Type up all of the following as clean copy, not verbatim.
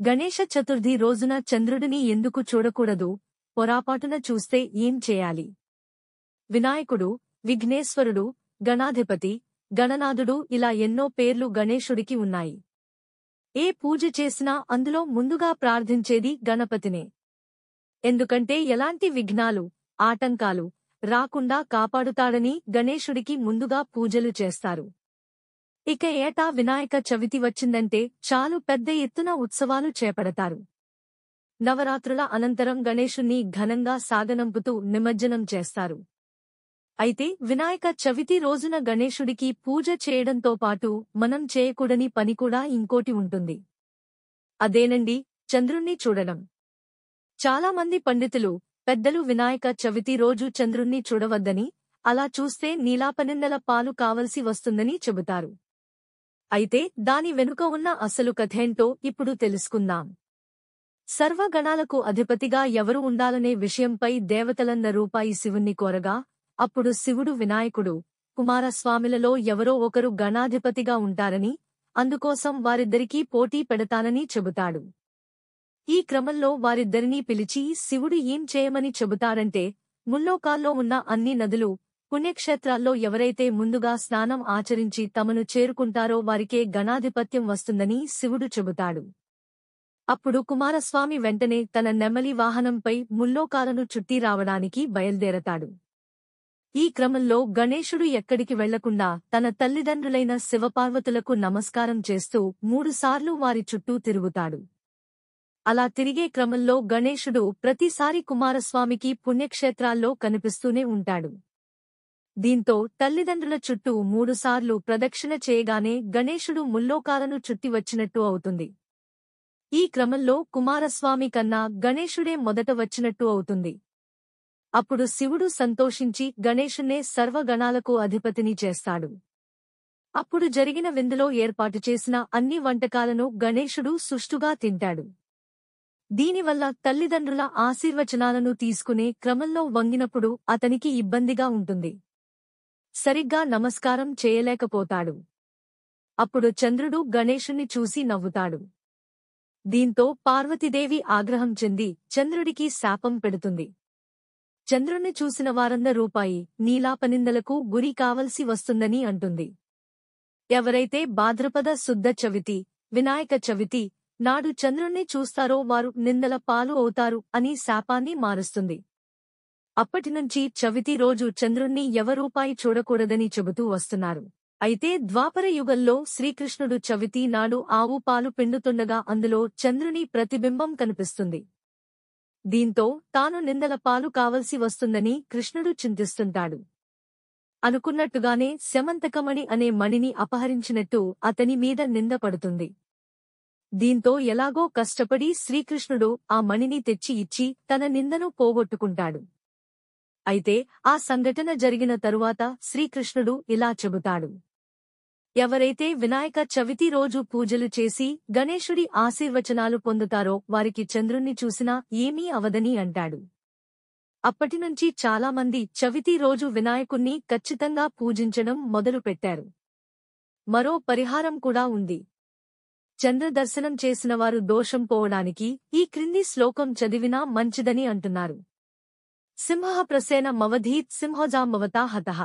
గణేష చతుర్థి రోజున చంద్రుడిని ఎందుకు చూడకూడదు? పొరాపాటున చూస్తే ఏం చేయాలి? వినాయకుడు, విఘ్నేశ్వరుడు, గణాధిపతి, గణనాథుడు ఇలా ఎన్నో పేర్లు గణేశుడికి ఉన్నాయి. ఏ పూజ చేసినా అందులో ముందుగా ప్రార్థించేది గణపతినే. ఎందుకంటే ఎలాంటి విఘ్నాలు, ఆటంకాలు రాకుండా కాపాడుతాడని గణేశుడికి ముందుగా పూజలు చేస్తారు. ఇక ఏటా వినాయక చవితి వచ్చిందంటే చాలు పెద్ద ఎత్తున ఉత్సవాలు చేపడతారు. నవరాత్రుల అనంతరం గణేశుణ్ణి ఘనంగా సాగనంపుతూ నిమజ్జనం చేస్తారు. అయితే వినాయక చవితి రోజున గణేశుడికి పూజ చేయడంతో పాటు మనం చేయకూడని పని కూడా ఇంకోటి ఉంటుంది. అదేనండి, చంద్రుణ్ణి చూడడం. చాలామంది పండితులు, పెద్దలు వినాయక చవితి రోజు చంద్రుణ్ణి చూడవద్దని, అలా చూస్తే నీలాపనిందల పాలు కావలసి వస్తుందని చెబుతారు. అయితే దాని వెనుక ఉన్న అసలు కథేంటో ఇప్పుడు తెలుసుకుందాం. సర్వగణాలకు అధిపతిగా ఎవరు ఉండాలనే విషయంపై దేవతలందరూ శివుణ్ణి కోరగా, అప్పుడు శివుడు వినాయకుడు, కుమారస్వామిలలో ఎవరో ఒకరు గణాధిపతిగా ఉంటారని, అందుకోసం వారిద్దరికీ పోటీ పెడతానని చెబుతాడు. ఈ క్రమంలో వారిద్దరినీ పిలిచి శివుడు ఏం చేయమని చెబుతాడంటే, ముల్లోకాల్లో ఉన్న అన్ని నదులు, పుణ్యక్షేత్రాల్లో ఎవరైతే ముందుగా స్నానం ఆచరించి తమను చేరుకుంటారో వారికే గణాధిపత్యం వస్తుందని శివుడు చెబుతాడు. అప్పుడు కుమారస్వామి వెంటనే తన నెమలి వాహనంపై ముల్లోకాలను చుట్టి రావడానికి బయల్దేరతాడు. ఈ క్రమంలో గణేశుడు ఎక్కడికి వెళ్లకుండా తన తల్లిదండ్రులైన శివపార్వతులకు నమస్కారం చేస్తూ 3 సార్లు వారి చుట్టూ తిరుగుతాడు. అలా తిరిగే క్రమంలో గణేశుడు ప్రతిసారి కుమారస్వామికి పుణ్యక్షేత్రాల్లో కనిపిస్తూనే ఉంటాడు. దీంతో తల్లిదండ్రుల చుట్టూ 3 సార్లు ప్రదక్షిణ చేయగానే గణేశుడు ముల్లోకాలను చుట్టి వచ్చినట్టు అవుతుంది. ఈ క్రమంలో కుమారస్వామి కన్నా గణేశుడే మొదట వచ్చినట్టు అవుతుంది. అప్పుడు శివుడు సంతోషించి గణేశుణ్ణే సర్వగణాలకు అధిపతిని చేస్తాడు. అప్పుడు జరిగిన విందులో ఏర్పాటు చేసిన అన్ని వంటకాలను గణేశుడు సుష్టుగా తింటాడు. దీనివల్ల తల్లిదండ్రుల ఆశీర్వచనాలను తీసుకునే క్రమంలో వంగినప్పుడు అతనికి ఇబ్బందిగా ఉంటుంది. సరిగ్గా నమస్కారం చేయలేకపోతాడు. అప్పుడు చంద్రుడు గణేశుణ్ణి చూసి నవ్వుతాడు. దీంతో పార్వతీదేవి ఆగ్రహం చెంది చంద్రుడికి శాపం పెడుతుంది. చంద్రుణ్ణి చూసిన వారందరూ నీలాపనిందలకు గురి కావలసి వస్తుందని అంటుంది. ఎవరైతే భాద్రపద శుద్ధ చవితి, వినాయక చవితి నాడు చంద్రుణ్ణి చూస్తారో వారు నిందల పాలు అవుతారు అని శాపాన్ని మారుస్తుంది. అప్పటినుంచి చవితి రోజు చంద్రుణ్ణి ఎవరూ చూడకూడదని చెబుతూ వస్తున్నారు. అయితే ద్వాపర యుగంలో శ్రీకృష్ణుడు చవితి నాడు ఆవు పాలు పిండుతుండగా అందులో చంద్రుని ప్రతిబింబం కనిపిస్తుంది. దీంతో తాను నిందల పాలు కావలసి వస్తుందని కృష్ణుడు చింతిస్తుంటాడు. అనుకున్నట్టుగానే శమంతకమణి అనే మణిని అపహరించినట్టు అతని మీద నింద పడుతుంది. దీంతో ఎలాగో కష్టపడి శ్రీకృష్ణుడు ఆ మణిని తెచ్చి ఇచ్చి తన నిందను పోగొట్టుకుంటాడు. అయితే ఆ సంఘటన జరిగిన తరువాత శ్రీకృష్ణుడు ఇలా చెబుతాడు. ఎవరైతే వినాయక చవితి రోజు పూజలు చేసి గణేశుడి ఆశీర్వచనాలు పొందుతారో వారికి చంద్రుణ్ణి చూసినా ఏమీ అవదని అంటాడు. అప్పటినుంచి చాలామంది చవితి రోజు వినాయకుణ్ణి ఖచ్చితంగా పూజించడం మొదలుపెట్టారు. మరో పరిహారం కూడా ఉంది. చంద్రదర్శనం చేసినవారు దోషం పోవడానికి ఈ క్రింది శ్లోకం చదివినా మంచిదని అంటున్నారు. సింహః ప్రసేన మవధీత్ సింహోజాంబవతా హతః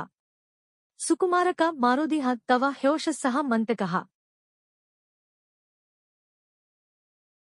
సుకుమారక మారుదిః తవ హ్యోషస్సః మంతకః